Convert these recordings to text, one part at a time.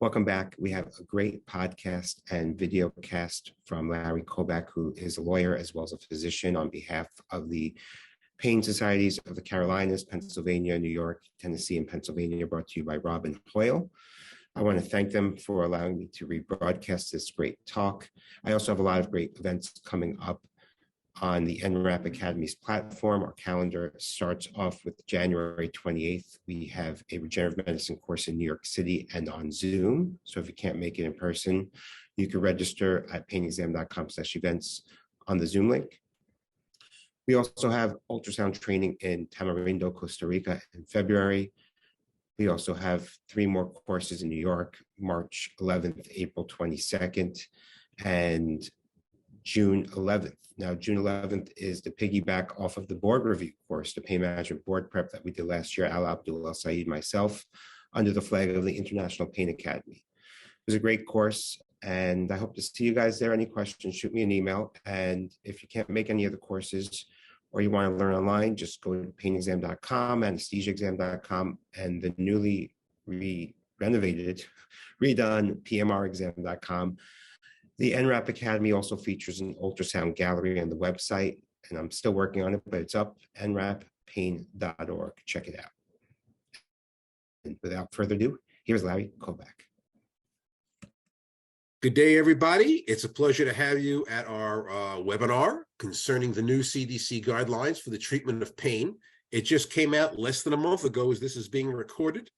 Welcome back. We have a great podcast and video cast from Larry Kobak, who is a lawyer as well as a physician on behalf of the Pain Societies of the Carolinas, Pennsylvania, New York, Tennessee, and Pennsylvania, brought to you by Robin Hoyle. I want to thank them for allowing me to rebroadcast this great talk. I also have a lot of great events coming up on the NRAP Academy's platform. Our calendar starts off with January 28th. We have a regenerative medicine course in New York City and on Zoom. So if you can't make it in person, you can register at painexam.com/events on the Zoom link. We also have ultrasound training in Tamarindo, Costa Rica in February. We also have 3 more courses in New York, March 11th, April 22nd, and June 11th. Now, June 11th is the piggyback off of the board review course, the pain management board prep that we did last year, Al Abdul El Saeed, myself, under the flag of the International Pain Academy. It was a great course, and I hope to see you guys there. Any questions, shoot me an email. And if you can't make any of the courses or you want to learn online, just go to painexam.com, anesthesiaexam.com, and the newly redone pmrexam.com. The NRAP Academy also features an ultrasound gallery on the website, and I'm still working on it, but it's up, nrappain.org. Check it out. And without further ado, here's Larry Kobak. Good day, everybody. It's a pleasure to have you at our webinar concerning the new CDC guidelines for the treatment of pain. It just came out less than a month ago as this is being recorded.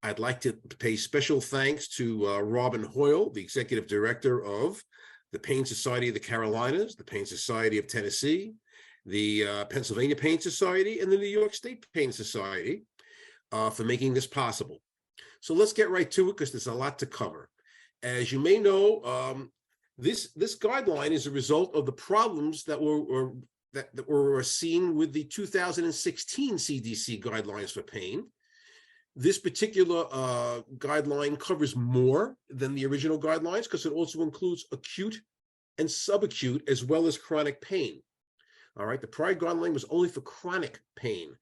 I'd like to pay special thanks to Robin Hoyle, the Executive Director of the Pain Society of the Carolinas, the Pain Society of Tennessee, the Pennsylvania Pain Society, and the New York State Pain Society for making this possible. So let's get right to it because there's a lot to cover. As you may know, this guideline is a result of the problems that were seen with the 2016 CDC guidelines for pain. This particular guideline covers more than the original guidelines because it also includes acute and subacute as well as chronic pain. All right, the prior guideline was only for chronic pain.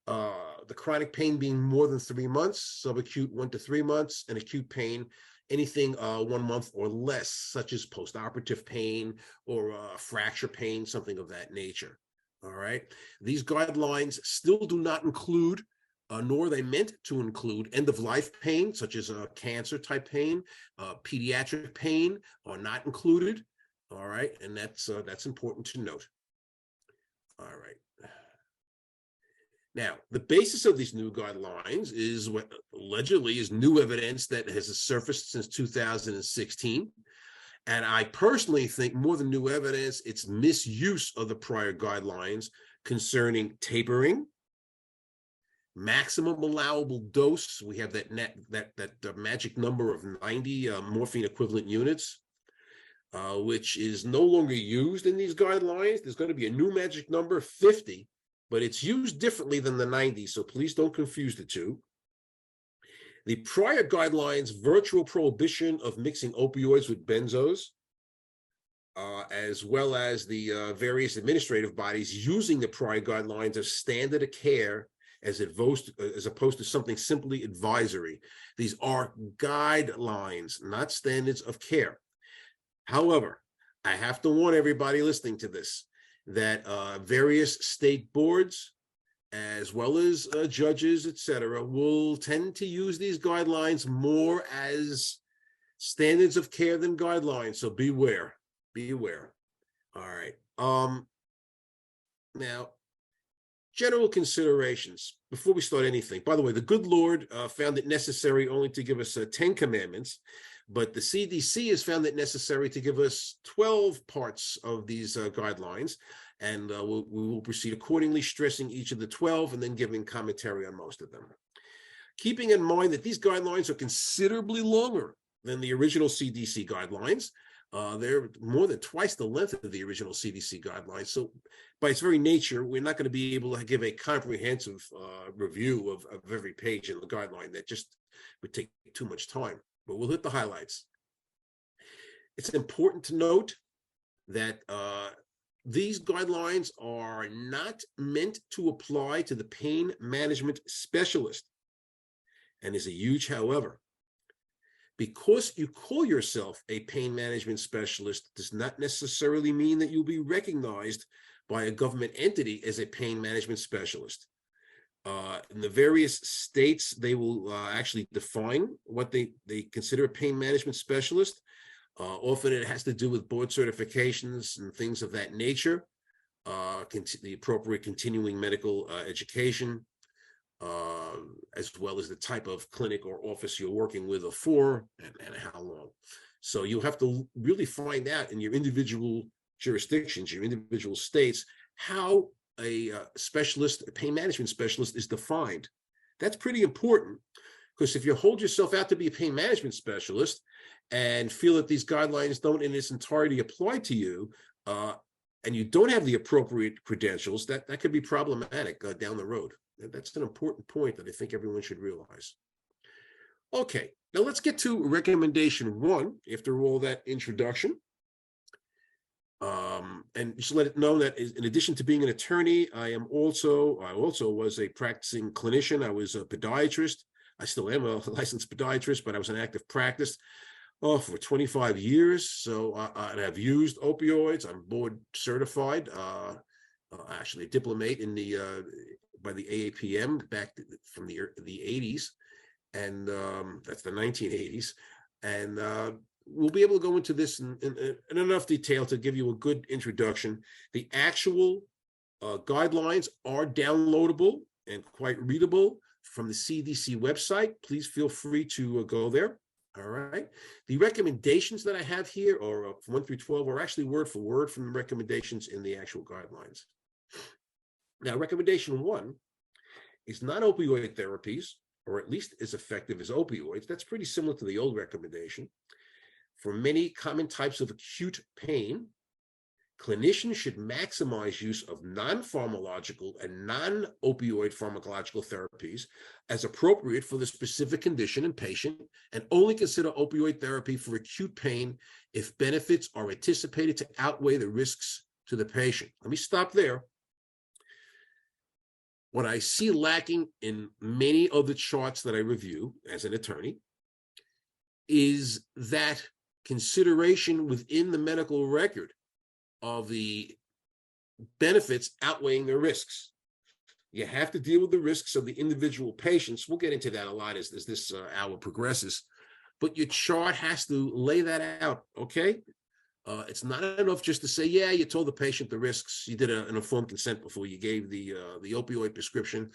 The chronic pain being more than 3 months, subacute 1 to 3 months, and acute pain anything 1 month or less, such as postoperative pain or fracture pain, something of that nature. All right, these guidelines still do not include nor are they meant to include end-of-life pain, such as cancer-type pain, pediatric pain are not included. All right, and that's important to note. All right. Now, the basis of these new guidelines is what allegedly is new evidence that has surfaced since 2016. And I personally think more than new evidence, it's misuse of the prior guidelines concerning tapering, maximum allowable dose. We have that magic number of 90 morphine equivalent units, which is no longer used in these guidelines. There's going to be a new magic number, 50, but it's used differently than the 90, so please don't confuse the two. The prior guidelines, virtual prohibition of mixing opioids with benzos, as well as the various administrative bodies using the prior guidelines as standard of care as opposed to something simply advisory. These are guidelines, not standards of care. However, I have to warn everybody listening to this that various state boards, as well as judges, etc., will tend to use these guidelines more as standards of care than guidelines. So beware, beware. All right. Now, general considerations before we start anything. By the way, the good Lord found it necessary only to give us 10 commandments, but the CDC has found it necessary to give us 12 parts of these guidelines, and we will proceed accordingly, stressing each of the 12 and then giving commentary on most of them. Keeping in mind that these guidelines are considerably longer than the original CDC guidelines. They're more than twice the length of the original CDC guidelines. So by its very nature, we're not going to be able to give a comprehensive review of every page in the guideline. That just would take too much time, but we'll hit the highlights. It's important to note that these guidelines are not meant to apply to the pain management specialist. And there's a huge however. Because you call yourself a pain management specialist does not necessarily mean that you'll be recognized by a government entity as a pain management specialist. In the various states, they will actually define what they consider a pain management specialist. Often it has to do with board certifications and things of that nature, the appropriate continuing medical education, as well as the type of clinic or office you're working with or for, and how long. So you'll have to really find out in your individual jurisdictions, your individual states, how a specialist, a pain management specialist is defined. That's pretty important, because if you hold yourself out to be a pain management specialist and feel that these guidelines don't in its entirety apply to you, and you don't have the appropriate credentials, that could be problematic down the road. That's an important point that I think everyone should realize. Okay, now let's get to recommendation 1 after all that introduction. And just let it know that in addition to being an attorney, I also was a practicing clinician. I was a podiatrist. I still am a licensed podiatrist, but I was in active practice for 25 years. So and I've used opioids. I'm board certified, actually a diplomate in the by the AAPM back from the 80s, and that's the 1980s. And we'll be able to go into this in enough detail to give you a good introduction. The actual guidelines are downloadable and quite readable from the CDC website. Please feel free to go there. All right. The recommendations that I have here are 1 through 12 are actually word for word from the recommendations in the actual guidelines. Now, recommendation 1 is non-opioid therapies, or at least as effective as opioids. That's pretty similar to the old recommendation. For many common types of acute pain, clinicians should maximize use of non-pharmacological and non-opioid pharmacological therapies as appropriate for the specific condition and patient, and only consider opioid therapy for acute pain if benefits are anticipated to outweigh the risks to the patient. Let me stop there. What I see lacking in many of the charts that I review as an attorney is that consideration within the medical record of the benefits outweighing the risks. You have to deal with the risks of the individual patients. We'll get into that a lot as this hour progresses, but your chart has to lay that out, okay? It's not enough just to say, yeah, you told the patient the risks, you did an informed consent before you gave the opioid prescription.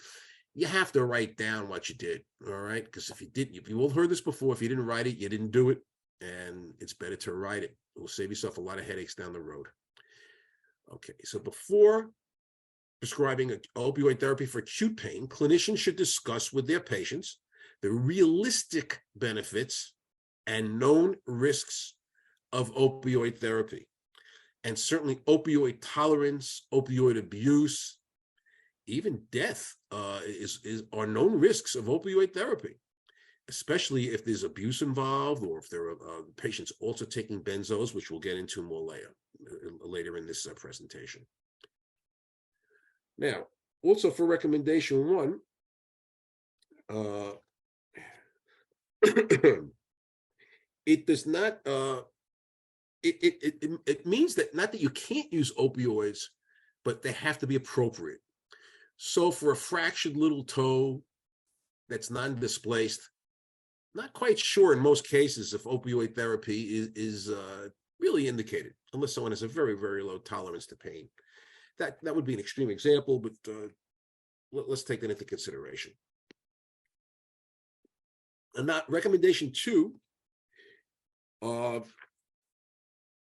You have to write down what you did, all right? Because if you didn't, you all heard this before, if you didn't write it, you didn't do it, and it's better to write it. It will save yourself a lot of headaches down the road. Okay, so before prescribing opioid therapy for acute pain, clinicians should discuss with their patients the realistic benefits and known risks of opioid therapy, and certainly opioid tolerance, opioid abuse, even death are known risks of opioid therapy, especially if there's abuse involved or if there are patients also taking benzos, which we'll get into more later in this presentation. Now, also for recommendation 1, it does not, it means that not that you can't use opioids, but they have to be appropriate. So for a fractured little toe that's non-displaced, not quite sure in most cases if opioid therapy is really indicated, unless someone has a very, very low tolerance to pain. That would be an extreme example, but let's take that into consideration. And that recommendation 2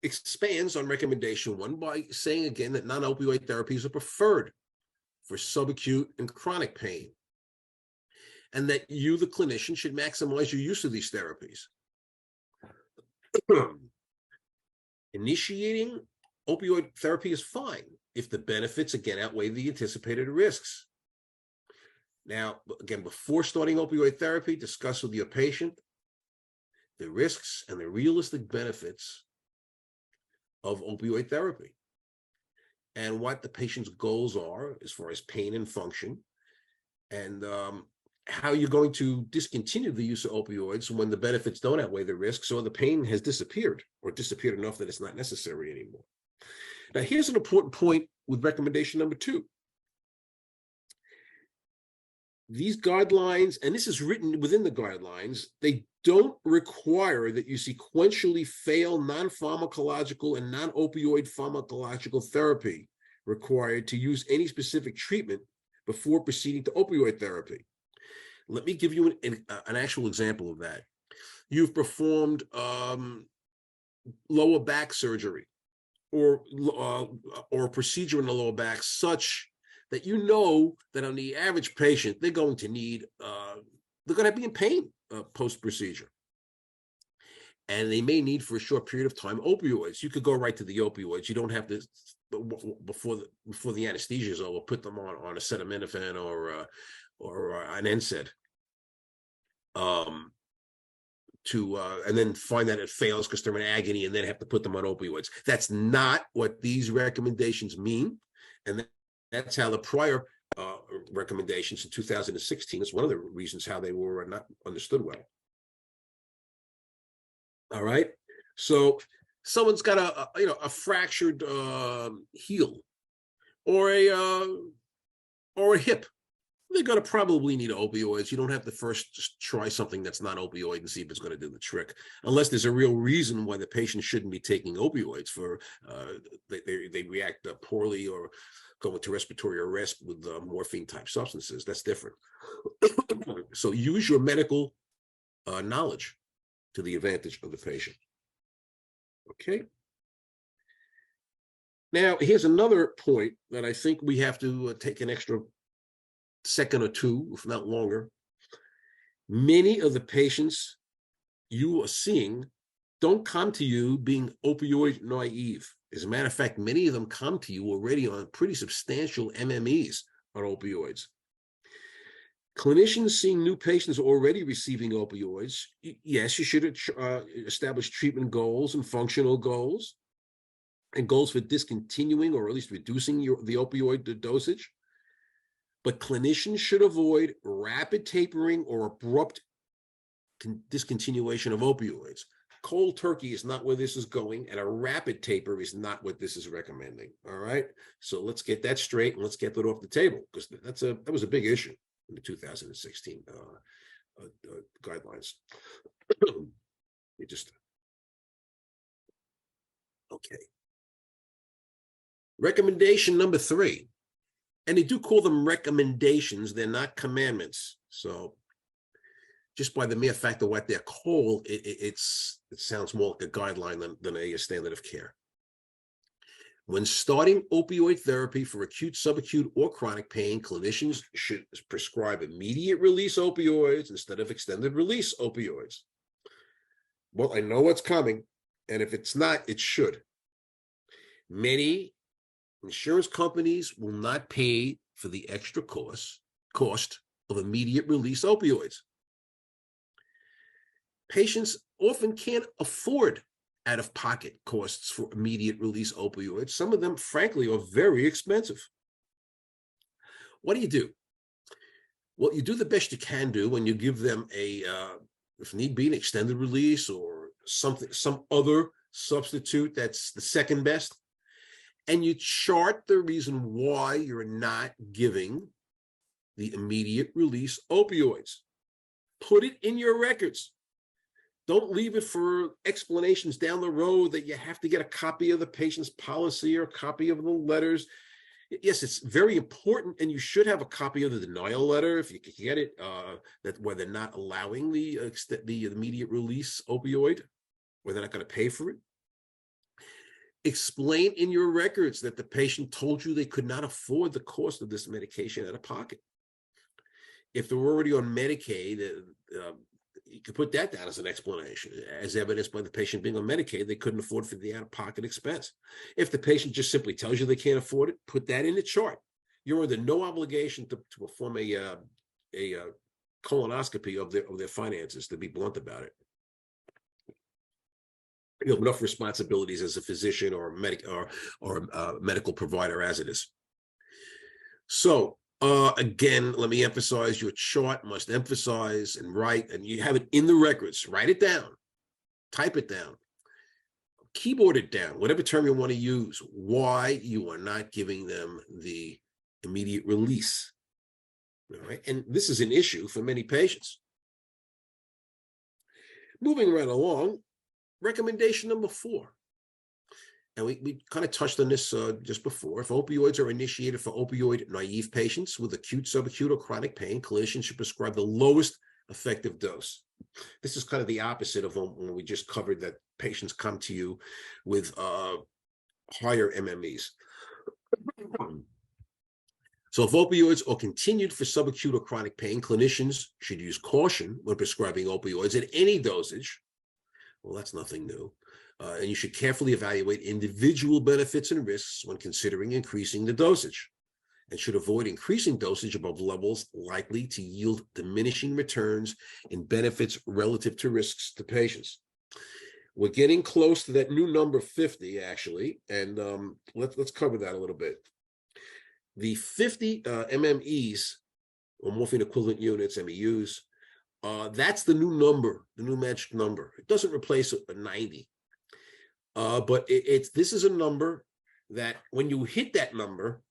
expands on recommendation 1 by saying again that non-opioid therapies are preferred for subacute and chronic pain, and that you, the clinician, should maximize your use of these therapies. Initiating opioid therapy is fine if the benefits again outweigh the anticipated risks. Now, again, before starting opioid therapy, discuss with your patient the risks and the realistic benefits of opioid therapy and what the patient's goals are as far as pain and function. And how you're going to discontinue the use of opioids when the benefits don't outweigh the risks or the pain has disappeared or disappeared enough that it's not necessary anymore. Now, here's an important point with recommendation number 2. These guidelines, and this is written within the guidelines, they don't require that you sequentially fail non-pharmacological and non-opioid pharmacological therapy required to use any specific treatment before proceeding to opioid therapy. Let me give you an actual example of that. You've performed lower back surgery or a procedure in the lower back such that you know that on the average patient, they're going to need, they're going to be in pain post-procedure. And they may need for a short period of time opioids. You could go right to the opioids. You don't have to, before the anesthesia is over, put them on acetaminophen or an NSAID. And then find that it fails because they're in agony and then have to put them on opioids. That's not what these recommendations mean. And that's how the prior recommendations in 2016 is one of the reasons how they were not understood well. All right. So someone's got a fractured heel or a hip. They're going to probably need opioids. You don't have to first just try something that's not opioid and see if it's going to do the trick, unless there's a real reason why the patient shouldn't be taking opioids for they react poorly or go into respiratory arrest with morphine type substances. That's different. So use your medical knowledge to the advantage of the patient. Okay. Now, here's another point that I think we have to take an extra second or two, if not longer. Many of the patients you are seeing don't come to you being opioid naive. As a matter of fact, many of them come to you already on pretty substantial MMEs on opioids. Clinicians seeing new patients already receiving opioids, yes, you should establish treatment goals and functional goals and goals for discontinuing or at least reducing the opioid dosage. But clinicians should avoid rapid tapering or abrupt discontinuation of opioids. Cold turkey is not where this is going, and a rapid taper is not what this is recommending. All right, so let's get that straight and let's get that off the table, because that was a big issue in the 2016 guidelines. Okay. Recommendation number 3. And they do call them recommendations. They're not commandments. So just by the mere fact of what they're called, it sounds more like a guideline than a standard of care. When starting opioid therapy for acute, subacute, or chronic pain, clinicians should prescribe immediate release opioids instead of extended release opioids. Well, I know what's coming, and if it's not, it should. Many insurance companies will not pay for the extra cost of immediate release opioids. Patients often can't afford out-of-pocket costs for immediate release opioids. Some of them, frankly, are very expensive. What do? Well, you do the best you can do when you give them if need be, an extended release or some other substitute that's the second best. And you chart the reason why you're not giving the immediate release opioids. Put it in your records. Don't leave it for explanations down the road that you have to get a copy of the patient's policy or a copy of the letters. Yes, it's very important, and you should have a copy of the denial letter if you can get it, that where they're not allowing the immediate release opioid, where they're not going to pay for it. Explain in your records that the patient told you they could not afford the cost of this medication out of pocket. If they're already on Medicaid, you could put that down as an explanation, as evidenced by the patient being on Medicaid, they couldn't afford for the out-of-pocket expense. If the patient just simply tells you they can't afford it, put that in the chart. You're under no obligation to perform a colonoscopy of their finances, to be blunt about it. You have enough responsibilities as a physician or a medical provider as it is. So Again, let me emphasize, your chart must emphasize and write, and you have it in the records. Write it down, type it down, keyboard it down, whatever term you want to use, why you are not giving them the immediate release. All right, and this is an issue for many patients. Moving right along, recommendation number 4. And we kind of touched on this just before. If opioids are initiated for opioid naive patients with acute, subacute, or chronic pain, clinicians should prescribe the lowest effective dose. This is kind of the opposite of when we just covered that patients come to you with higher MMEs. So if opioids are continued for subacute or chronic pain, clinicians should use caution when prescribing opioids at any dosage. Well, that's nothing new. And you should carefully evaluate individual benefits and risks when considering increasing the dosage, and should avoid increasing dosage above levels likely to yield diminishing returns in benefits relative to risks to patients. We're getting close to that new number 50, actually, and let's cover that a little bit. The 50 MMEs, or morphine equivalent units, MEUs, that's the new number, the new magic number. It doesn't replace a 90. But this is a number that when you hit that number,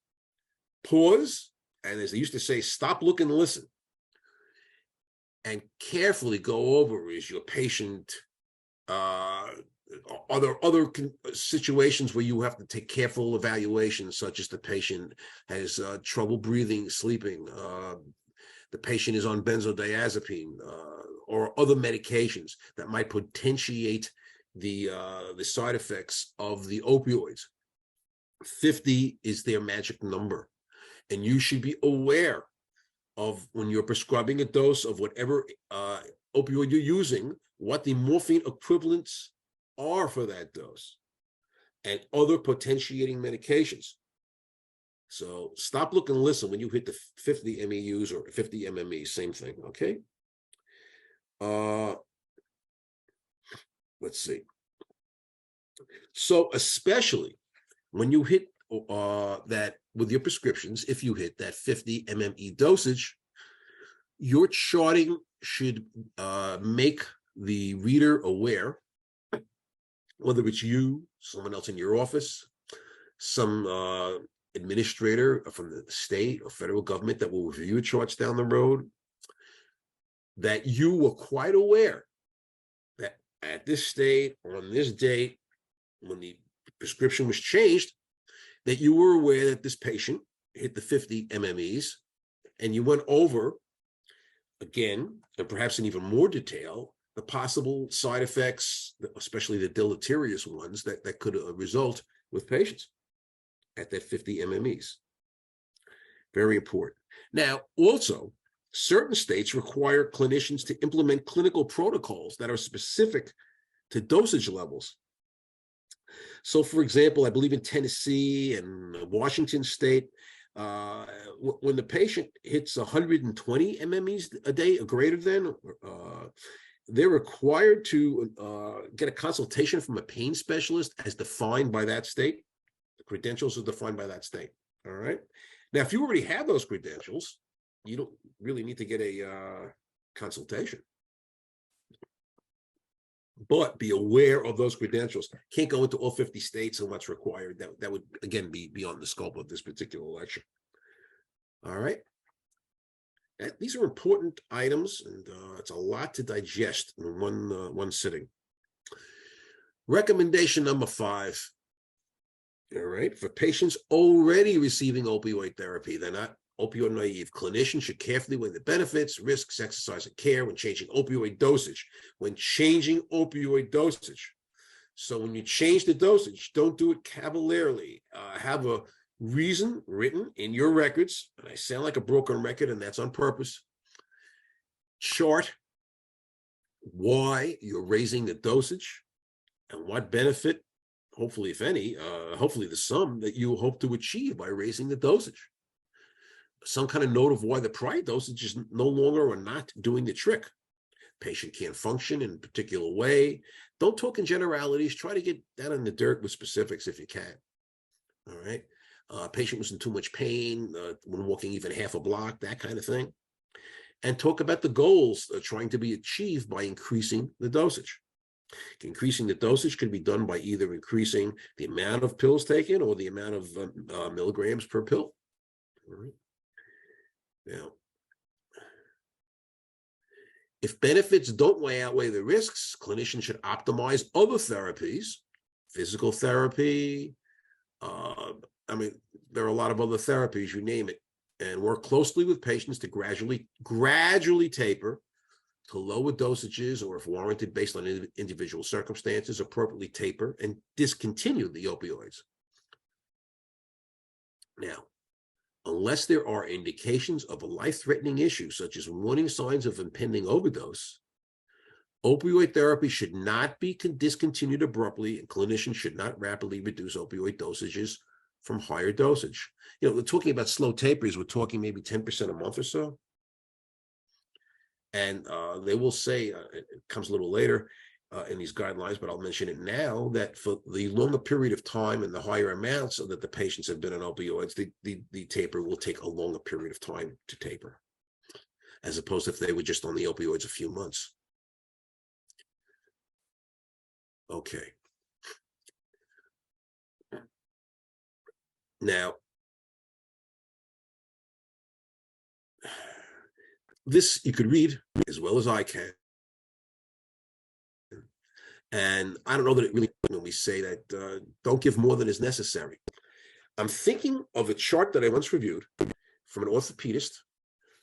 pause, and as they used to say, stop, look, and listen, and carefully go over, is your patient, are there other situations where you have to take careful evaluations, such as the patient has trouble breathing, sleeping, the patient is on benzodiazepine, or other medications that might potentiate the side effects of the opioids. 50 is their magic number, and you should be aware of, when you're prescribing a dose of whatever opioid you're using, what the morphine equivalents are for that dose and other potentiating medications. So stop, look, and listen when you hit the 50 MEUs or 50 MMEs, same thing, okay? Let's see. So especially when you hit that with your prescriptions, if you hit that 50 MME dosage, your charting should make the reader aware, whether it's you, someone else in your office, some administrator from the state or federal government that will review your charts down the road, that you were quite aware that at this state, on this date, when the prescription was changed, that you were aware that this patient hit the 50 MMEs, and you went over again, and perhaps in even more detail, the possible side effects, especially the deleterious ones that could result with patients at that 50 MMEs. Very important. Now, also, certain states require clinicians to implement clinical protocols that are specific to dosage levels. So, for example, I believe in Tennessee and Washington State, when the patient hits 120 MMEs a day or greater than, they're required to get a consultation from a pain specialist as defined by that state. The credentials are defined by that state. All right. Now, if you already have those credentials, you don't really need to get a consultation. But be aware of those credentials. Can't go into all 50 states and what's required. That would, again, be beyond the scope of this particular lecture. All right. These are important items, and it's a lot to digest in one sitting. Recommendation number 5. All right. For patients already receiving opioid therapy, they're not opioid naive, clinicians should carefully weigh the benefits, risks, exercise, and care when changing opioid dosage. So when you change the dosage, don't do it cavalierly. Have a reason written in your records, and I sound like a broken record, and that's on purpose. Chart why you're raising the dosage and what benefit, hopefully, if any, hopefully the sum that you hope to achieve by raising the dosage. Some kind of note of why the prior dosage is no longer or not doing the trick. Patient can't function in a particular way. Don't talk in generalities. Try to get down in the dirt with specifics if you can. All right. Patient was in too much pain when walking even half a block, that kind of thing. And talk about the goals trying to be achieved by increasing the dosage. Increasing the dosage can be done by either increasing the amount of pills taken or the amount of milligrams per pill. All right. Now, if benefits don't outweigh the risks, clinicians should optimize other therapies, physical therapy. I mean, there are a lot of other therapies, you name it, and work closely with patients to gradually taper to lower dosages, or if warranted based on individual circumstances, appropriately taper and discontinue the opioids. Now, unless there are indications of a life-threatening issue, such as warning signs of impending overdose, opioid therapy should not be discontinued abruptly, and clinicians should not rapidly reduce opioid dosages from higher dosage. You know, we're talking about slow tapers, we're talking maybe 10% a month or so. And they will say, it comes a little later in these guidelines, but I'll mention it now, that for the longer period of time and the higher amounts that the patients have been on opioids, the taper will take a longer period of time to taper, as opposed to if they were just on the opioids a few months. Okay. Now, this you could read as well as I can. And I don't know that it really, when we say that don't give more than is necessary. I'm thinking of a chart that I once reviewed from an orthopedist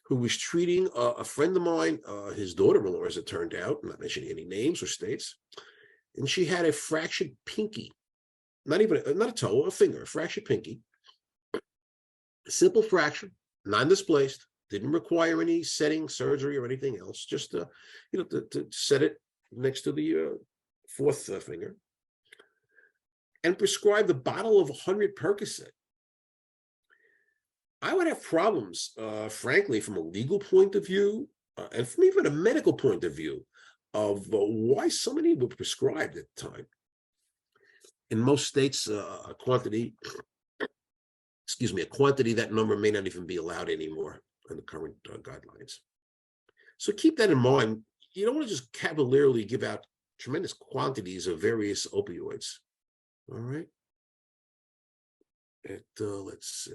who was treating a friend of mine, his daughter-in-law, as it turned out, I'm not mentioning any names or states, and she had a fractured pinky, not a toe, a finger, a fractured pinky, a simple fracture, non-displaced, didn't require any setting, surgery, or anything else, just to set it next to the fourth finger, and prescribed a bottle of 100 Percocet. I would have problems, frankly, from a legal point of view, and from even a medical point of view, of why so many were prescribed at the time. In most states, a quantity, that number may not even be allowed anymore in the current guidelines. So keep that in mind. You don't want to just cavalierly give out tremendous quantities of various opioids. All right. Let's see.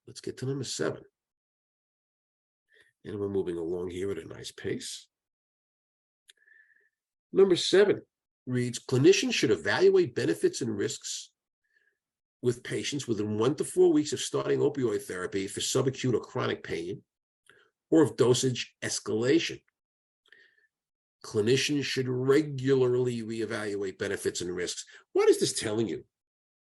Let's get to number 7. And we're moving along here at a nice pace. Number 7 reads, clinicians should evaluate benefits and risks with patients within 1 to 4 weeks of starting opioid therapy for subacute or chronic pain, or of dosage escalation. Clinicians should regularly reevaluate benefits and risks. What is this telling you?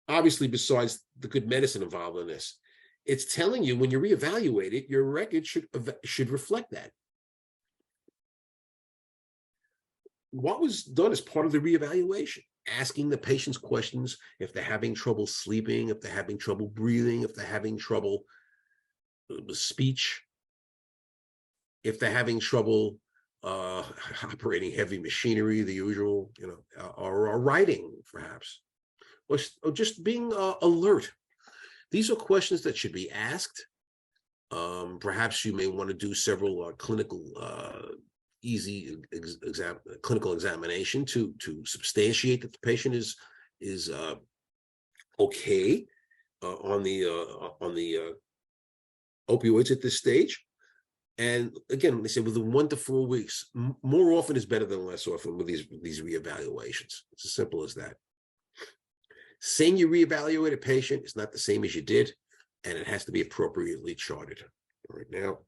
Obviously, besides the good medicine involved in this, it's telling you when you reevaluate it, your record should reflect that. What was done as part of the reevaluation? Asking the patients questions if they're having trouble sleeping, if they're having trouble breathing, if they're having trouble with speech, if they're having trouble operating heavy machinery, the usual, or writing, perhaps, or just being alert. These are questions that should be asked. Perhaps you may want to do several clinical clinical examination to substantiate that the patient is okay on the opioids at this stage. And again, they say within 1 to 4 weeks, more often is better than less often with these reevaluations. It's as simple as that. Saying you reevaluate a patient is not the same as you did, and it has to be appropriately charted. All right, now,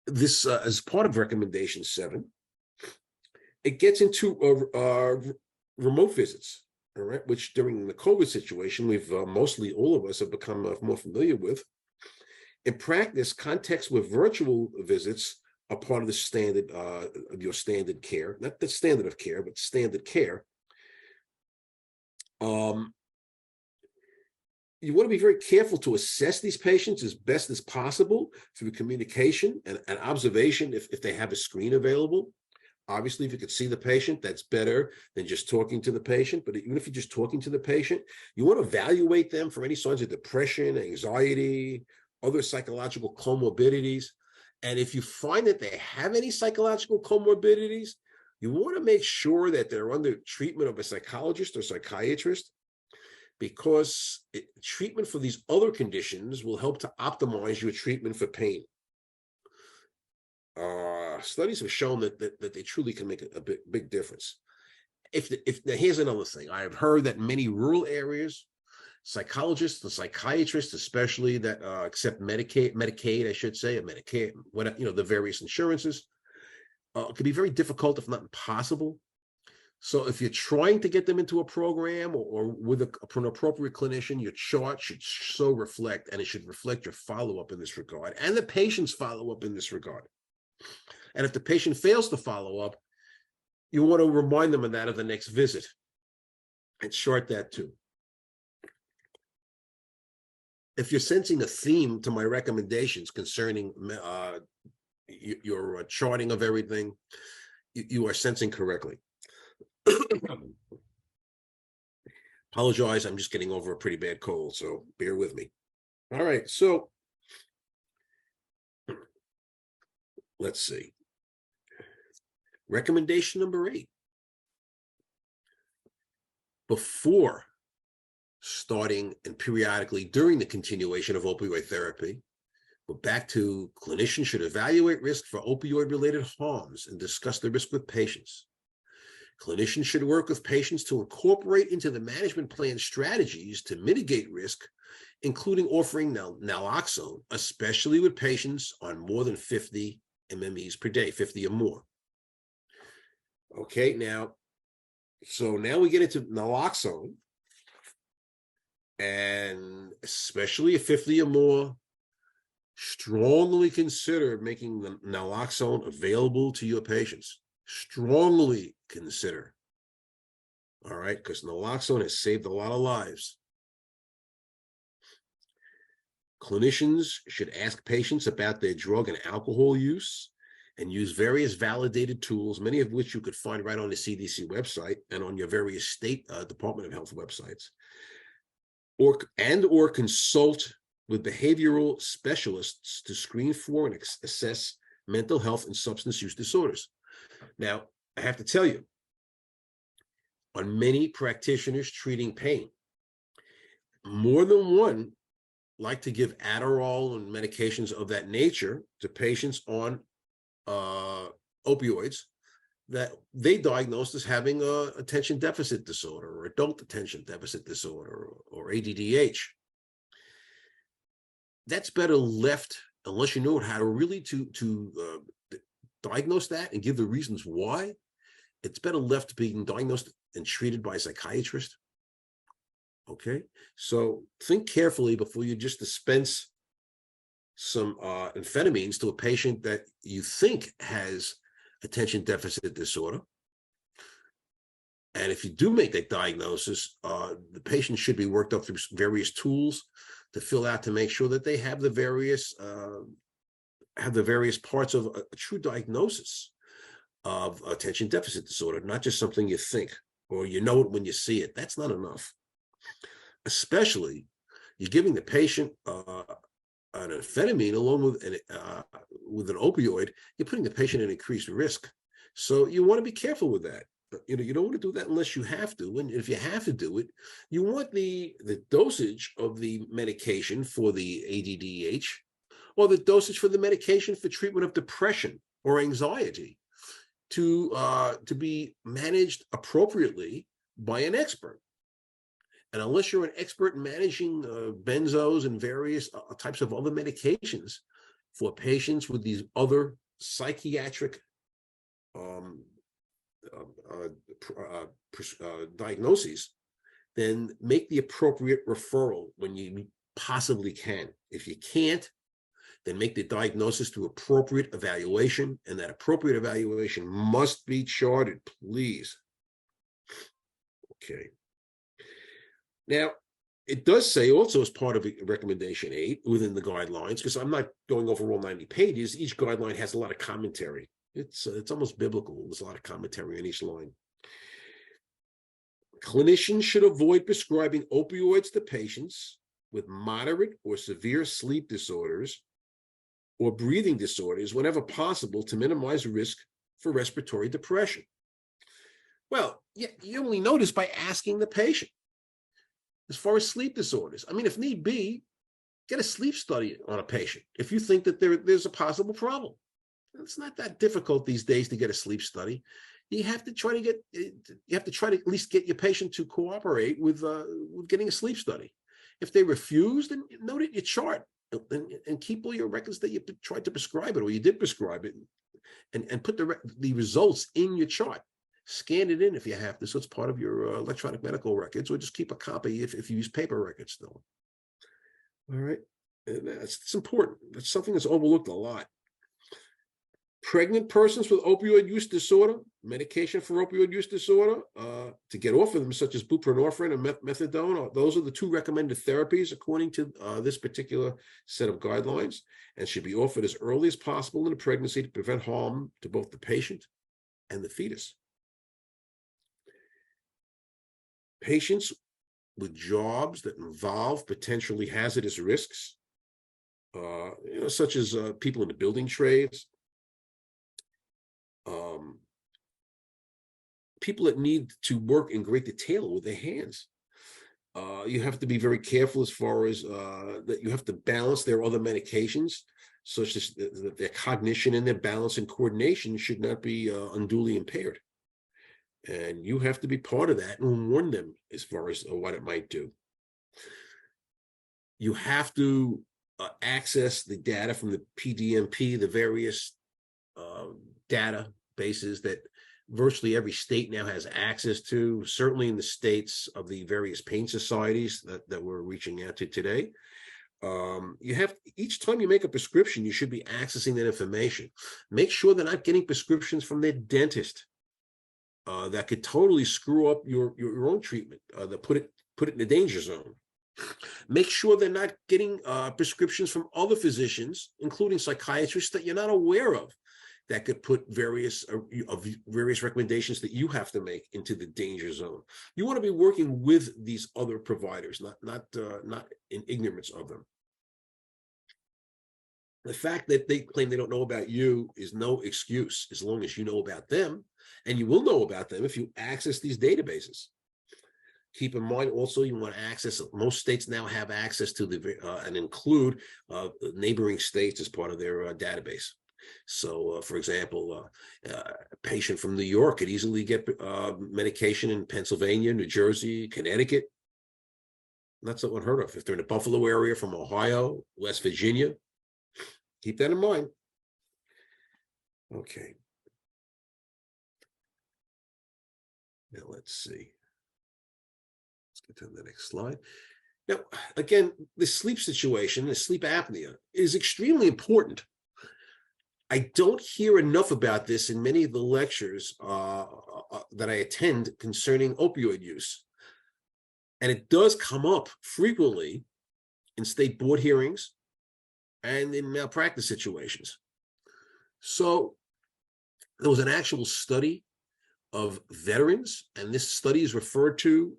this as part of recommendation 7, it gets into remote visits, all right, which during the COVID situation, we've mostly all of us have become more familiar with. In practice, contexts with virtual visits are part of the standard of your standard care, not the standard of care, but standard care. You want to be very careful to assess these patients as best as possible through communication and observation if they have a screen available. Obviously, if you could see the patient, that's better than just talking to the patient. But even if you're just talking to the patient, you want to evaluate them for any signs of depression, anxiety, other psychological comorbidities. And if you find that they have any psychological comorbidities, you want to make sure that they're under treatment of a psychologist or psychiatrist, because treatment for these other conditions will help to optimize your treatment for pain. Studies have shown that they truly can make a big difference. Now here's another thing. I have heard that in many rural areas, psychologists and psychiatrists, especially that accept Medicaid, I should say, Medicare, the various insurances, can be very difficult, if not impossible. So if you're trying to get them into a program or with an appropriate clinician, your chart should so reflect, and it should reflect your follow-up in this regard and the patient's follow-up in this regard. And if the patient fails to follow up, you want to remind them of that at the next visit and chart that too. If you're sensing a theme to my recommendations concerning your charting of everything, you are sensing correctly. Apologize, I'm just getting over a pretty bad cold, so bear with me. All right, so let's see. Recommendation number 8. Before starting and periodically during the continuation of opioid therapy, we're back to clinicians should evaluate risk for opioid-related harms and discuss the risk with patients. Clinicians should work with patients to incorporate into the management plan strategies to mitigate risk, including offering naloxone, especially with patients on more than 50 MMEs per day, 50 or more. Okay, so now we get into naloxone, and especially at 50 or more, strongly consider making the naloxone available to your patients. Strongly consider. All right, because naloxone has saved a lot of lives. Clinicians should ask patients about their drug and alcohol use and use various validated tools, many of which you could find right on the CDC website and on your various state Department of Health websites, or consult with behavioral specialists to screen for and assess mental health and substance use disorders. Now, I have to tell you, on many practitioners treating pain, more than one like to give Adderall and medications of that nature to patients on opioids that they diagnosed as having attention deficit disorder or adult attention deficit disorder or ADDH. That's better left, unless you know how to really to diagnose that and give the reasons why. It's better left being diagnosed and treated by a psychiatrist. Okay, so think carefully before you just dispense some amphetamines to a patient that you think has attention deficit disorder. And if you do make that diagnosis, the patient should be worked up through various tools to fill out to make sure that they have the various parts of a true diagnosis of attention deficit disorder, not just something you think or you know it when you see it. That's not enough. Especially, you're giving the patient an amphetamine along with an opioid, you're putting the patient at increased risk. So you want to be careful with that. You don't want to do that unless you have to. And if you have to do it, you want the dosage of the medication for the ADDH or the dosage for the medication for treatment of depression or anxiety to be managed appropriately by an expert. And unless you're an expert in managing benzos and various types of other medications for patients with these other psychiatric diagnoses, then make the appropriate referral when you possibly can. If you can't, then make the diagnosis through appropriate evaluation, and that appropriate evaluation must be charted, please. Okay. Now, it does say also as part of recommendation 8 within the guidelines, because I'm not going over all 90 pages, each guideline has a lot of commentary. It's almost biblical. There's a lot of commentary on each line. Clinicians should avoid prescribing opioids to patients with moderate or severe sleep disorders or breathing disorders whenever possible to minimize risk for respiratory depression. Well, you only notice by asking the patient. As far as sleep disorders, I mean, if need be, get a sleep study on a patient if you think that there's a possible problem. It's not that difficult these days to get a sleep study. You have to try to at least get your patient to cooperate with getting a sleep study. If they refuse, then note it in your chart and keep all your records that you tried to prescribe it or you did prescribe it, and put the results in your chart. Scan it in if you have to, so it's part of your electronic medical records, or just keep a copy if you use paper records still. All right, and that's important. That's something that's overlooked a lot. Pregnant persons with opioid use disorder, medication for opioid use disorder, to get off of them, such as buprenorphine and methadone, those are the two recommended therapies according to this particular set of guidelines, and should be offered as early as possible in the pregnancy to prevent harm to both the patient and the fetus. Patients with jobs that involve potentially hazardous risks, such as people in the building trades, people that need to work in great detail with their hands. You have to be very careful as far as that you have to balance their other medications, such as their cognition and their balance and coordination should not be unduly impaired. And you have to be part of that and warn them as far as what it might do. You have to access the data from the PDMP, the various databases that virtually every state now has access to, certainly in the states of the various pain societies that we're reaching out to today. You have, each time you make a prescription, you should be accessing that information. Make sure they're not getting prescriptions from their dentist. That could totally screw up your own treatment, that put it in the danger zone. Make sure they're not getting prescriptions from other physicians, including psychiatrists that you're not aware of, that could put various recommendations that you have to make into the danger zone. You want to be working with these other providers, not in ignorance of them. The fact that they claim they don't know about you is no excuse, as long as you know about them, and you will know about them if you access these databases. Keep in mind also, you want to access, most states now have access to and include neighboring states as part of their database. So, for example, a patient from New York could easily get medication in Pennsylvania, New Jersey, Connecticut. That's not unheard of. If they're in the Buffalo area, from Ohio, West Virginia, keep that in mind. Okay. Now let's see. Let's get to the next slide. Now, again, the sleep situation, the sleep apnea, is extremely important. I don't hear enough about this in many of the lectures that I attend concerning opioid use. And it does come up frequently in state board hearings and in malpractice situations. So there was an actual study of veterans, and this study is referred to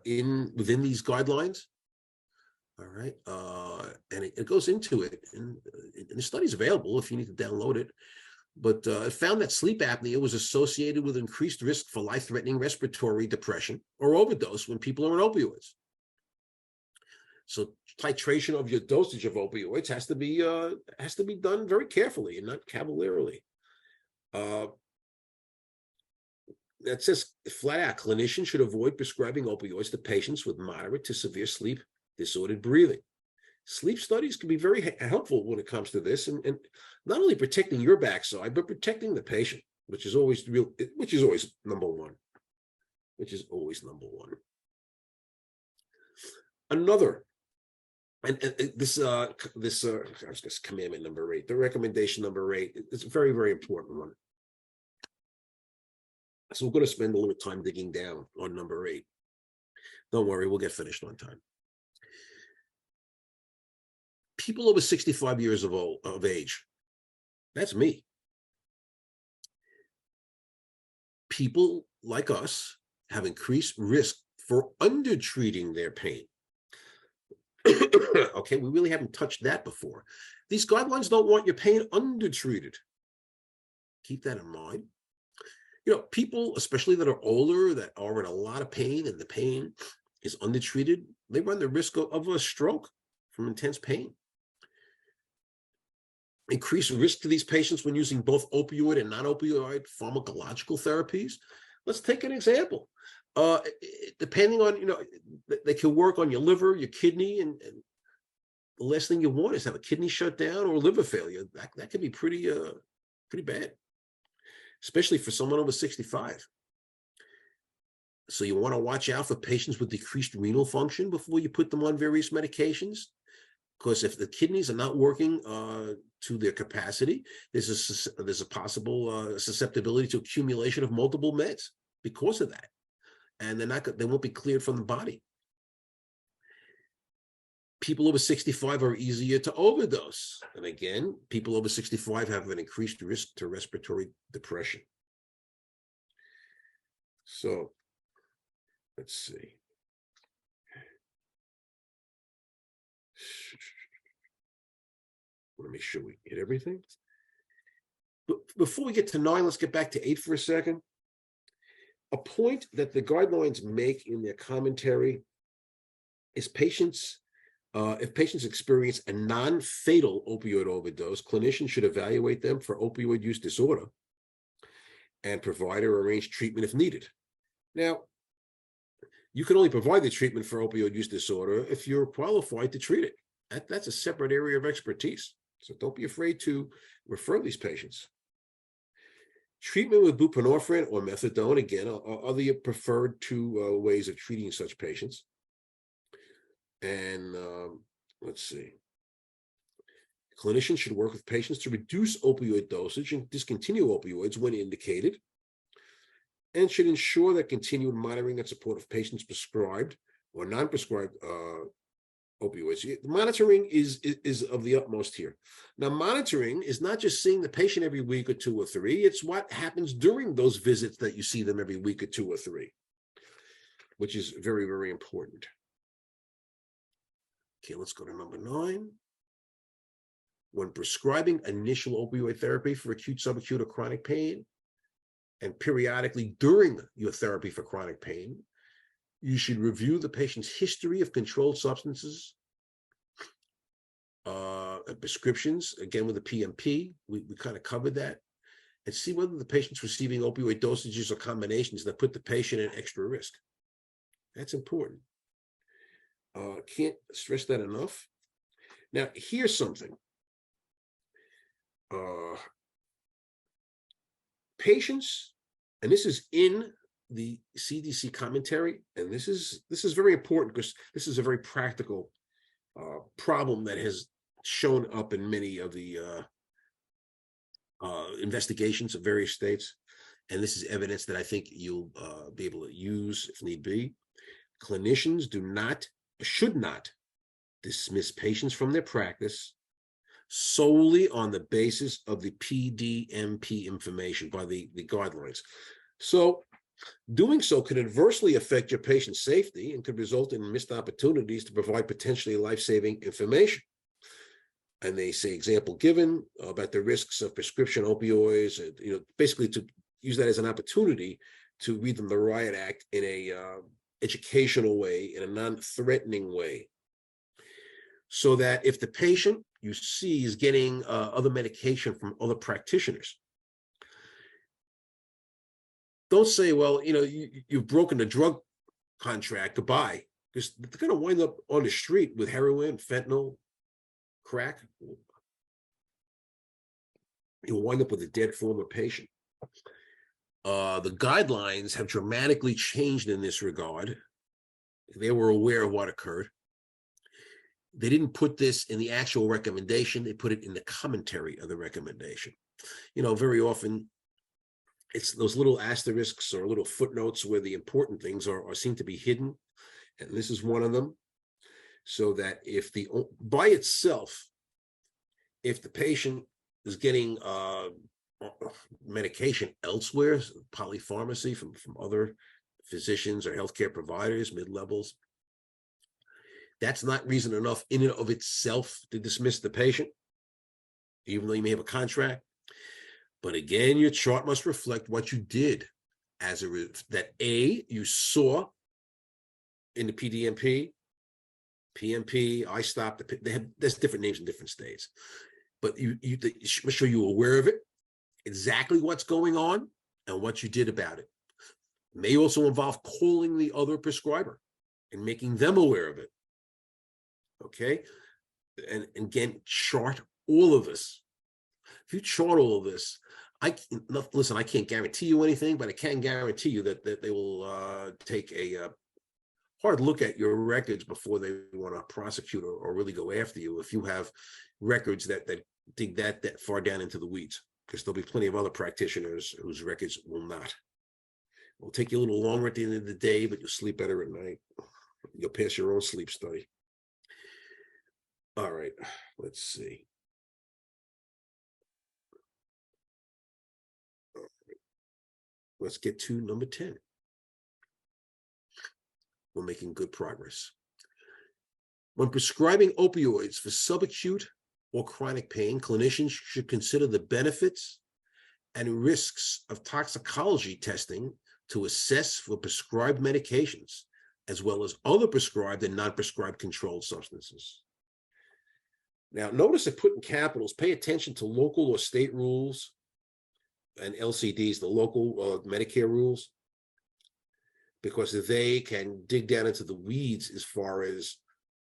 within these guidelines. All right, and it goes into it, and the study's available if you need to download it. But it found that sleep apnea was associated with increased risk for life-threatening respiratory depression or overdose when people are on opioids. So titration of your dosage of opioids has to be done very carefully and not cavalierly. That says flat out, clinicians should avoid prescribing opioids to patients with moderate to severe sleep disordered breathing. Sleep studies can be very helpful when it comes to this, and not only protecting your backside, but protecting the patient, which is always number one. Another, and this commandment number 8, the recommendation number 8, it's a very, very important one. So we're going to spend a little time digging down on number 8. Don't worry, we'll get finished on time. People over 65 years of age, that's me. people like us have increased risk for undertreating their pain. Okay, we really haven't touched that before. These guidelines don't want your pain undertreated. Keep that in mind. You know, people, especially that are older, that are in a lot of pain and the pain is undertreated, they run the risk of a stroke from intense pain. Increased risk to these patients when using both opioid and non-opioid pharmacological therapies. Let's take an example. Depending on, you know, they can work on your liver, your kidney, and the last thing you want is have a kidney shut down or liver failure. That can be pretty bad, especially for someone over 65. So you want to watch out for patients with decreased renal function before you put them on various medications, because if the kidneys are not working to their capacity, there's a possible susceptibility to accumulation of multiple meds because of that, and they won't be cleared from the body. People over 65 are easier to overdose, and again, people over 65 have an increased risk to respiratory depression. So let's see. Let me make sure we hit everything. But before we get to 9, let's get back to 8 for a second. A point that the guidelines make in their commentary is if patients experience a non-fatal opioid overdose, clinicians should evaluate them for opioid use disorder and provide or arrange treatment if needed. Now, you can only provide the treatment for opioid use disorder if you're qualified to treat it. That's a separate area of expertise. So don't be afraid to refer these patients. Treatment with buprenorphine or methadone, again, are the preferred 2 ways of treating such patients. And let's see. Clinicians should work with patients to reduce opioid dosage and discontinue opioids when indicated, and should ensure that continued monitoring and support of patients prescribed or non-prescribed opioids. The monitoring is of the utmost here. Now, monitoring is not just seeing the patient every week or 2 or 3. It's what happens during those visits that you see them every week or 2 or 3, which is very, very important. Okay, let's go to number 9. When prescribing initial opioid therapy for acute, subacute, or chronic pain, and periodically during your therapy for chronic pain, you should review the patient's history of controlled substances, prescriptions, again with the PMP, we kind of covered that, and see whether the patient's receiving opioid dosages or combinations that put the patient at extra risk. That's important. Can't stress that enough. Now, here's something. Patients, and this is in the CDC commentary, and this is very important because this is a very practical problem that has shown up in many of the investigations of various states, and this is evidence that I think you'll be able to use if need be. Clinicians should not dismiss patients from their practice solely on the basis of the PDMP information by the guidelines. So doing so could adversely affect your patient's safety and could result in missed opportunities to provide potentially life-saving information. And they say, example given about the risks of prescription opioids, and, basically to use that as an opportunity to read them the Riot Act in a educational way, in a non-threatening way. So that if the patient you see is getting other medication from other practitioners, don't say, well, you've broken the drug contract, goodbye, because they're going to wind up on the street with heroin, fentanyl, crack. You'll wind up with a dead former patient. The guidelines have dramatically changed in this regard. They were aware of what occurred. They didn't put this in the actual recommendation. They put it in the commentary of the recommendation. Very often it's those little asterisks or little footnotes where the important things are seem to be hidden. And this is one of them. So that by itself, if the patient is getting medication elsewhere, polypharmacy from other physicians or healthcare providers, mid-levels. That's not reason enough in and of itself to dismiss the patient, even though you may have a contract. But again, your chart must reflect what you did as that you saw in the PDMP, PMP, I stopped. There's different names in different states, but you make sure you're aware of it, exactly what's going on, and what you did about it. It may also involve calling the other prescriber and making them aware of it. Okay, and again, chart all of this. If you chart all of this, listen, I can't guarantee you anything, but I can guarantee you that they will take a hard look at your records before they want to prosecute or really go after you if you have records that dig that far down into the weeds, because there'll be plenty of other practitioners whose records will not. It'll take you a little longer at the end of the day, but you'll sleep better at night. You'll pass your own sleep study. All right, let's see. Let's get to number 10. We're making good progress. When prescribing opioids for subacute or chronic pain, clinicians should consider the benefits and risks of toxicology testing to assess for prescribed medications, as well as other prescribed and non-prescribed controlled substances. Now, notice I put in capitals, pay attention to local or state rules and LCDs, the local Medicare rules, because they can dig down into the weeds as far as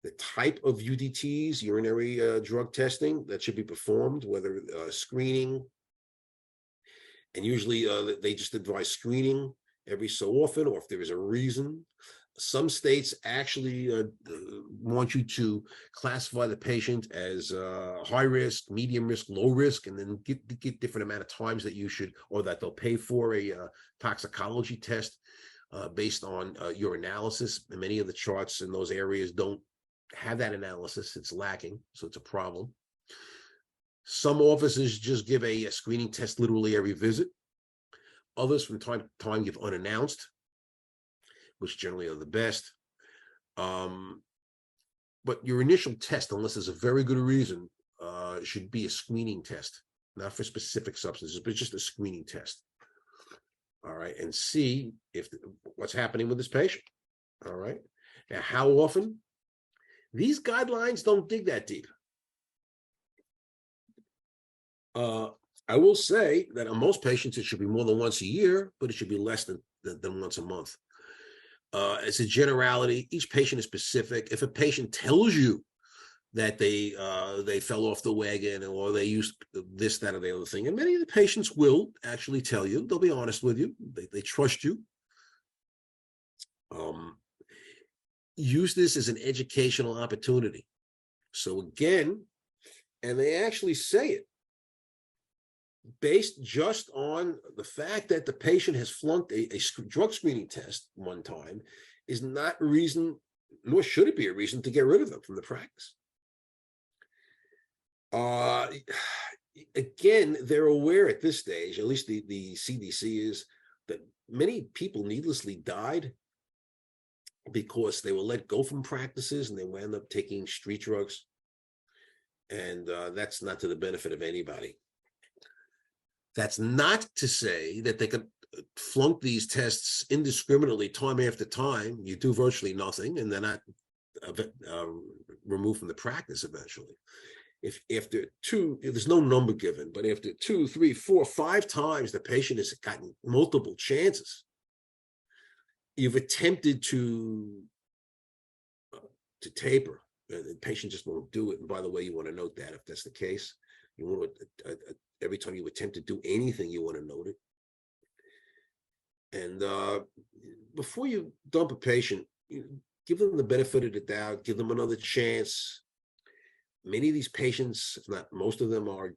the type of UDTs, urinary drug testing, that should be performed, whether screening, and usually they just advise screening every so often, or if there is a reason. Some states actually want you to classify the patient as high risk, medium risk, low risk, and then get different amount of times that you should, or that they'll pay for a toxicology test based on your analysis. And many of the charts in those areas don't have that analysis. It's lacking, so it's a problem. Some offices just give a screening test literally every visit. Others from time to time give unannounced, which generally are the best. But your initial test, unless there's a very good reason, should be a screening test, not for specific substances, but just a screening test. All right, and see if what's happening with this patient. All right, now how often? These guidelines don't dig that deep. I will say that on most patients, it should be more than once a year, but it should be less than once a month. It's a generality. Each patient is specific. If a patient tells you that they fell off the wagon or they used this, that, or the other thing, and many of the patients will actually tell you, they'll be honest with you, they trust you. Use this as an educational opportunity. So again, and they actually say it, based just on the fact that the patient has flunked a drug screening test one time is not a reason, nor should it be a reason, to get rid of them from the practice. Again, they're aware at this stage, at least the CDC is, that many people needlessly died because they were let go from practices and they wound up taking street drugs. And that's not to the benefit of anybody. That's not to say that they could flunk these tests indiscriminately time after time. You do virtually nothing, and they're not removed from the practice eventually. If after there's no number given, but after 2, 3, 4, 5 times the patient has gotten multiple chances, you've attempted to taper, and the patient just won't do it. And by the way, you want to note that if that's the case, you want to every time you attempt to do anything, you want to note it. And before you dump a patient, give them the benefit of the doubt, give them another chance. Many of these patients, if not most of them, are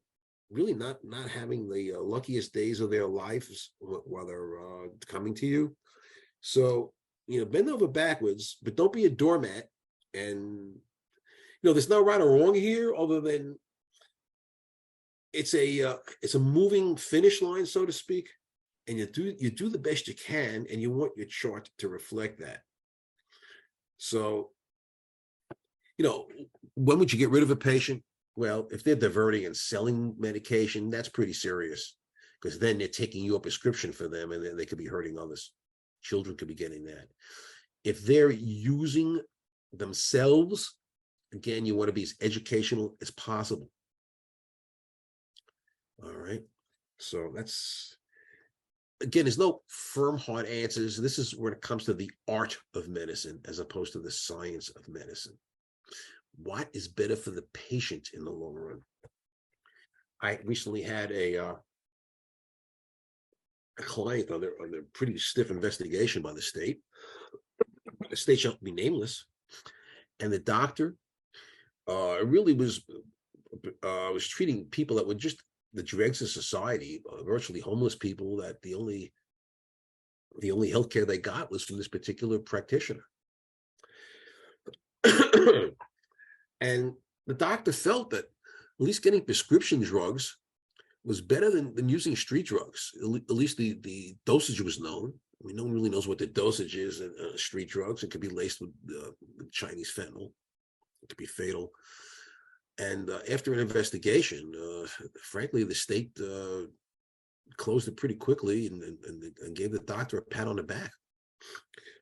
really not having the luckiest days of their lives while they're coming to you. So, bend over backwards, but don't be a doormat. And, there's no right or wrong here other than it's a moving finish line, so to speak, and you do the best you can, and you want your chart to reflect that. So, when would you get rid of a patient? Well, if they're diverting and selling medication, that's pretty serious, because then they're taking your prescription for them, and then they could be hurting others. Children could be getting that. If they're using themselves, again, you want to be as educational as possible. All right. So that's, again, there's no firm hard answers. This is when it comes to the art of medicine as opposed to the science of medicine. What is better for the patient in the long run? I recently had a client on their pretty stiff investigation by the state. The state shall be nameless, and the doctor really was treating people that were just the dregs of society, virtually homeless people, that the only healthcare they got was from this particular practitioner. And the doctor felt that at least getting prescription drugs was better than using street drugs. At least the dosage was known. I mean, no one really knows what the dosage is in street drugs. It could be laced with Chinese fentanyl. It could be fatal. And after an investigation, frankly, the state closed it pretty quickly and gave the doctor a pat on the back.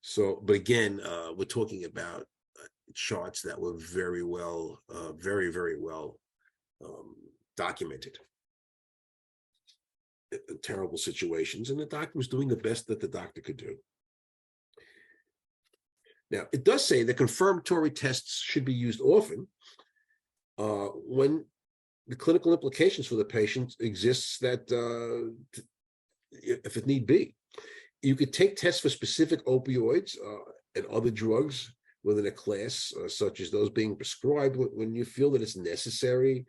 So, but again, we're talking about charts that were very well, very well documented. Terrible situations, and the doctor was doing the best that the doctor could do. Now, it does say that confirmatory tests should be used often when the clinical implications for the patient exists, that if it need be. You could take tests for specific opioids and other drugs within a class, such as those being prescribed when you feel that it's necessary,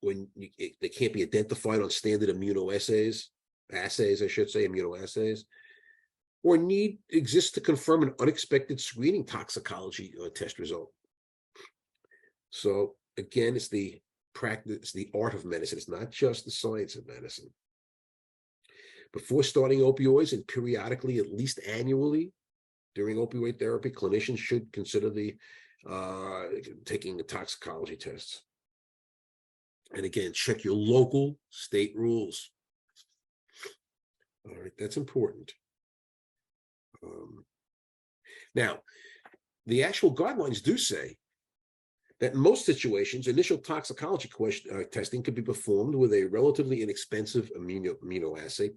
when they can't be identified on standard immunoassays, immunoassays, or need exists to confirm an unexpected screening toxicology test result. So again, it's the practice, the art of medicine. It's not just the science of medicine. Before starting opioids, and periodically, at least annually, during opioid therapy, clinicians should consider taking the toxicology tests. And again, check your local state rules. All right, that's important. Now, the actual guidelines do say that in most situations, initial toxicology testing could be performed with a relatively inexpensive immunoassay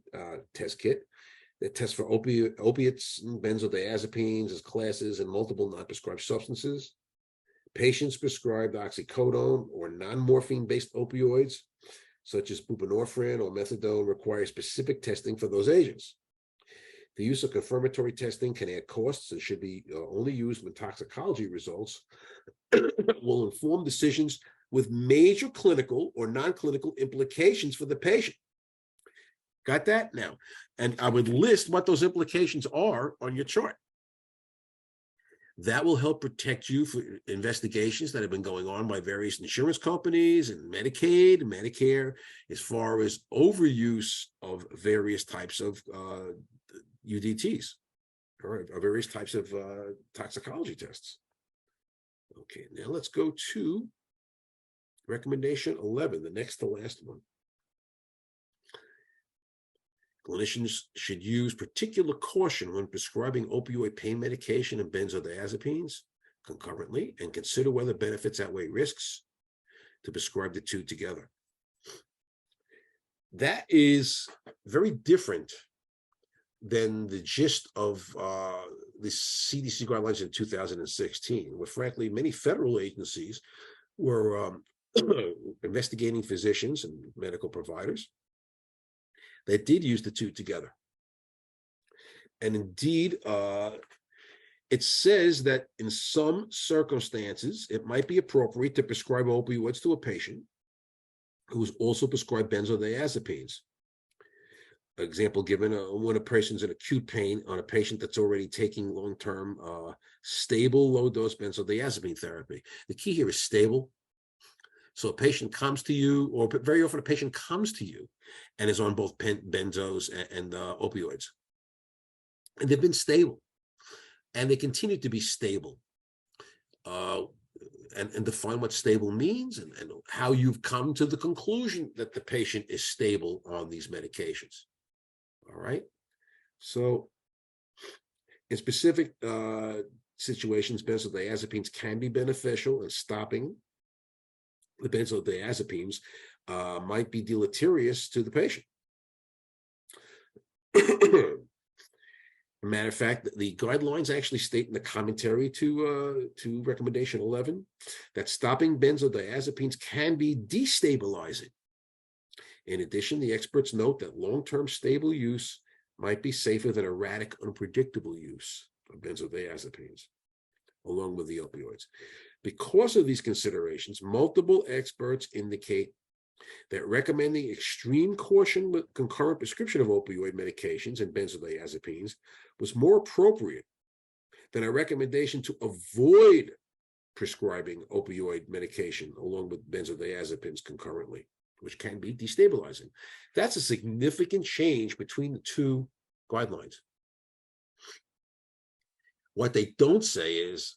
test kit that tests for opiates and benzodiazepines as classes and multiple non-prescribed substances. Patients prescribed oxycodone or non-morphine-based opioids, such as buprenorphine or methadone, require specific testing for those agents. The use of confirmatory testing can add costs and should be only used when toxicology results will inform decisions with major clinical or non-clinical implications for the patient. Got that? Now, and I would list what those implications are on your chart. That will help protect you for investigations that have been going on by various insurance companies and Medicaid and Medicare, as far as overuse of various types of UDTs, or various types of toxicology tests. Okay, now let's go to recommendation 11, the next to last one. Clinicians should use particular caution when prescribing opioid pain medication and benzodiazepines concurrently, and consider whether benefits outweigh risks to prescribe the two together. That is very different than the gist of the CDC guidelines in 2016, where frankly, many federal agencies were investigating physicians and medical providers that did use the two together. And indeed, it says that in some circumstances, it might be appropriate to prescribe opioids to a patient who is also prescribed benzodiazepines. Example given, when a person's in acute pain on a patient that's already taking long-term stable low-dose benzodiazepine therapy. The key here is stable. So a patient comes to you, or very often a patient comes to you and is on both benzos and opioids. And they've been stable. And they continue to be stable. And define what stable means and how you've come to the conclusion that the patient is stable on these medications. All right. So in specific situations, benzodiazepines can be beneficial, and stopping the benzodiazepines might be deleterious to the patient. Matter of fact, the guidelines actually state in the commentary to recommendation 11 that stopping benzodiazepines can be destabilizing. In addition, the experts note that long-term stable use might be safer than erratic, unpredictable use of benzodiazepines, along with the opioids. Because of these considerations, multiple experts indicate that recommending extreme caution with concurrent prescription of opioid medications and benzodiazepines was more appropriate than a recommendation to avoid prescribing opioid medication along with benzodiazepines concurrently, which can be destabilizing. That's a significant change between the two guidelines. What they don't say is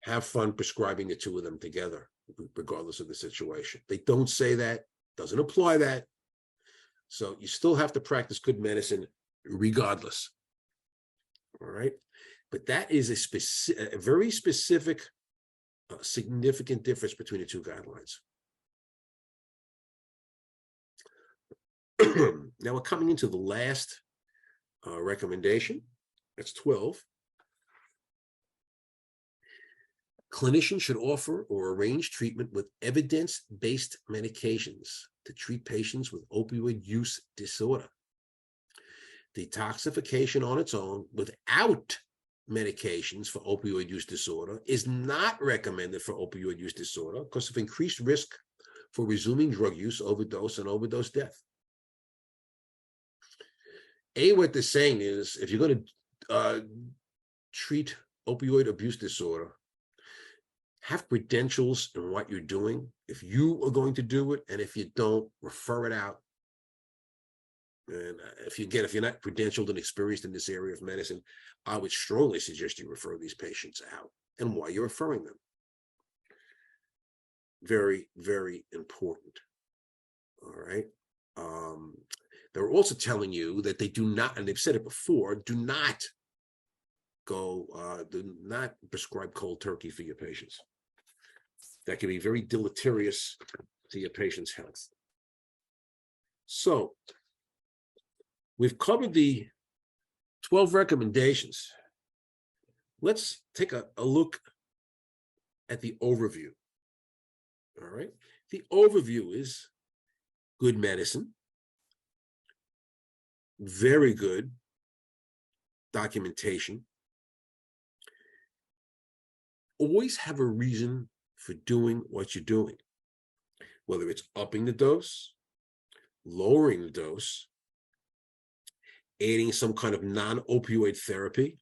have fun prescribing the two of them together, regardless of the situation. They don't say that, doesn't apply that. So you still have to practice good medicine regardless. All right. But that is a very specific, significant difference between the two guidelines. Now we're coming into the last recommendation. That's 12. Clinicians should offer or arrange treatment with evidence-based medications to treat patients with opioid use disorder. Detoxification on its own without medications for opioid use disorder is not recommended for opioid use disorder because of increased risk for resuming drug use, overdose, and overdose death. What they're saying is, if you're going to treat opioid abuse disorder, have credentials in what you're doing. If you are going to do it, and if you don't, refer it out. And if you're not credentialed and experienced in this area of medicine, I would strongly suggest you refer these patients out, and why you're referring them. Very, very important. All right. They're also telling you that they do not, and they've said it before, do not prescribe cold turkey for your patients. That can be very deleterious to your patient's health. So we've covered the 12 recommendations. Let's take a look at the overview. All right. The overview is good medicine, very good documentation. Always have a reason for doing what you're doing, whether it's upping the dose, lowering the dose, adding some kind of non-opioid therapy,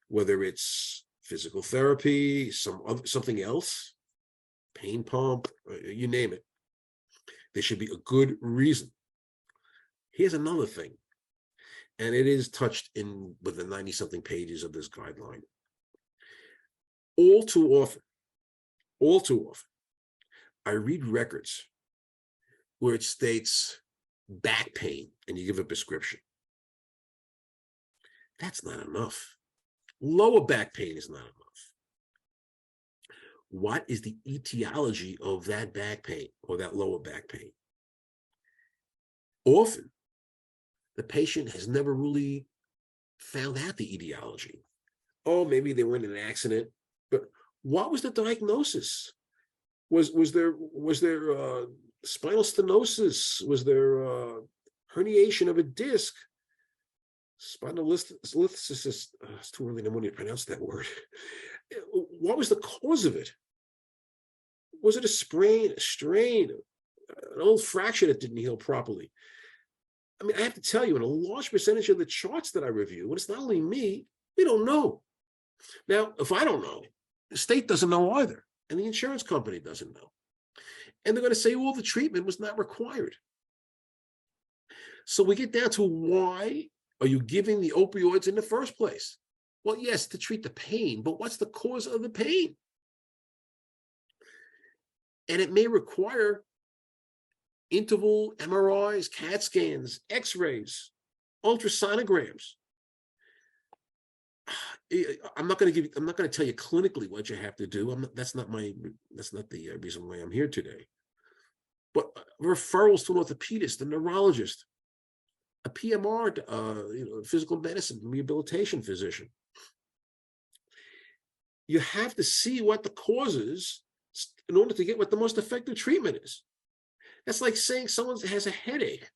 whether it's physical therapy, something else, pain pump, you name it. There should be a good reason. Here's another thing, and it is touched in with the 90-something pages of this guideline. All too often, I read records where it states back pain and you give a prescription. That's not enough. Lower back pain is not enough. What is the etiology of that back pain or that lower back pain? Often, the patient has never really found out the etiology. Oh, maybe they were in an accident, but what was the diagnosis? Was there spinal stenosis? Was there herniation of a disc? Spinalisthesis, it's too early in the morning to pronounce that word. What was the cause of it? Was it a sprain, a strain, an old fracture that didn't heal properly? I mean, I have to tell you, in a large percentage of the charts that I review, and it's not only me, we don't know. Now, if I don't know, the state doesn't know either, and the insurance company doesn't know. And they're going to say, well, the treatment was not required. So we get down to, why are you giving the opioids in the first place? Well, yes, to treat the pain, but what's the cause of the pain? And it may require interval MRIs, CAT scans, X-rays, ultrasonograms. I'm not going to tell you clinically what you have to do. That's not the reason why I'm here today. But referrals to an orthopedist, a neurologist, a PMR, physical medicine, rehabilitation physician. You have to see what the cause is in order to get what the most effective treatment is. That's like saying someone has a headache.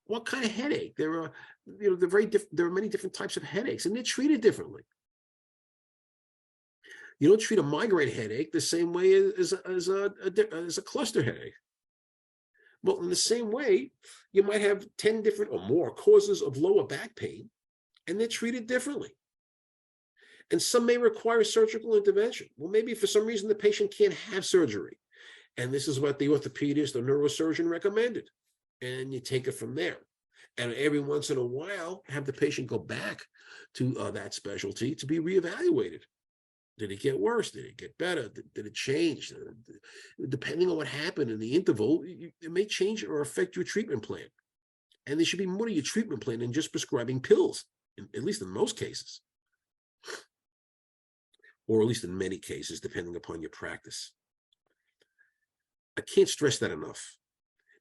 What kind of headache? There are many different types of headaches, and they're treated differently. You don't treat a migraine headache the same way as a cluster headache. Well, in the same way, you might have 10 different or more causes of lower back pain, and they're treated differently. And some may require surgical intervention. Well, maybe for some reason the patient can't have surgery, and this is what the orthopedist or neurosurgeon recommended, and you take it from there. And every once in a while, have the patient go back to that specialty to be reevaluated. Did it get worse? Did it get better? Did it change? Depending on what happened in the interval, it may change or affect your treatment plan. And there should be more to your treatment plan than just prescribing pills, at least in most cases. Or at least in many cases, depending upon your practice. I can't stress that enough.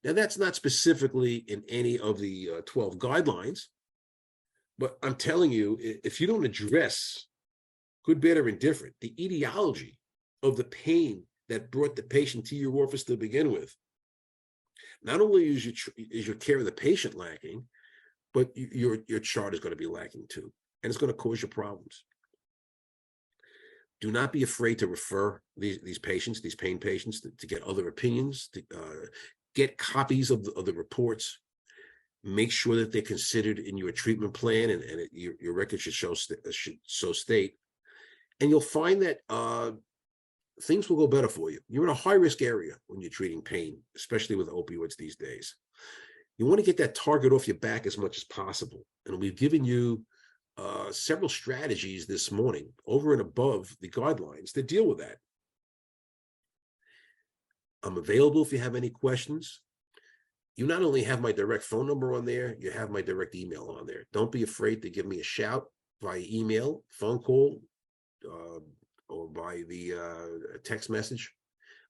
Now, that's not specifically in any of the 12 guidelines, but I'm telling you, if you don't address good, bad, or indifferent, the etiology of the pain that brought the patient to your office to begin with, not only is your care of the patient lacking, but your chart is going to be lacking too, and it's going to cause you problems. Do not be afraid to refer these patients, these pain patients, to get other opinions, to get copies of the reports. Make sure that they're considered in your treatment plan, and your record should so state. And you'll find that things will go better for you. You're in a high-risk area when you're treating pain, especially with opioids these days. You want to get that target off your back as much as possible. And we've given you several strategies this morning over and above the guidelines to deal with that. I'm available if you have any questions. You not only have my direct phone number on there, you have my direct email on there. Don't be afraid to give me a shout via email, phone call, or by the text message.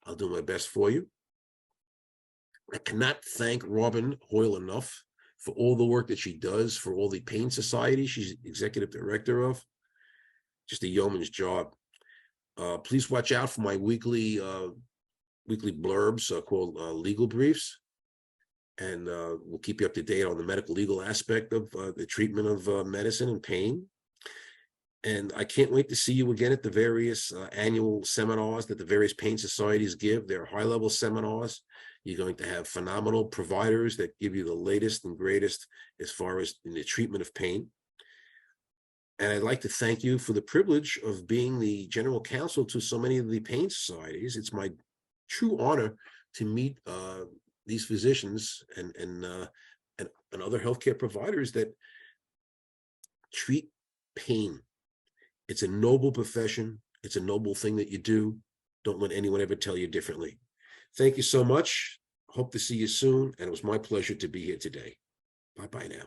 I'll do my best for you. I cannot thank Robin Hoyle enough for all the work that she does for all the pain societies she's executive director of. Just a yeoman's job. Please watch out for my weekly blurbs called legal briefs, and we'll keep you up to date on the medical legal aspect of the treatment of medicine and pain. And I can't wait to see you again at the various annual seminars that the various pain societies give. They're high-level seminars. You're going to have phenomenal providers that give you the latest and greatest as far as in the treatment of pain. And I'd like to thank you for the privilege of being the general counsel to so many of the pain societies. It's my true honor to meet these physicians and other healthcare providers that treat pain. It's a noble profession. It's a noble thing that you do. Don't let anyone ever tell you differently. Thank you so much. Hope to see you soon. And it was my pleasure to be here today. Bye-bye now.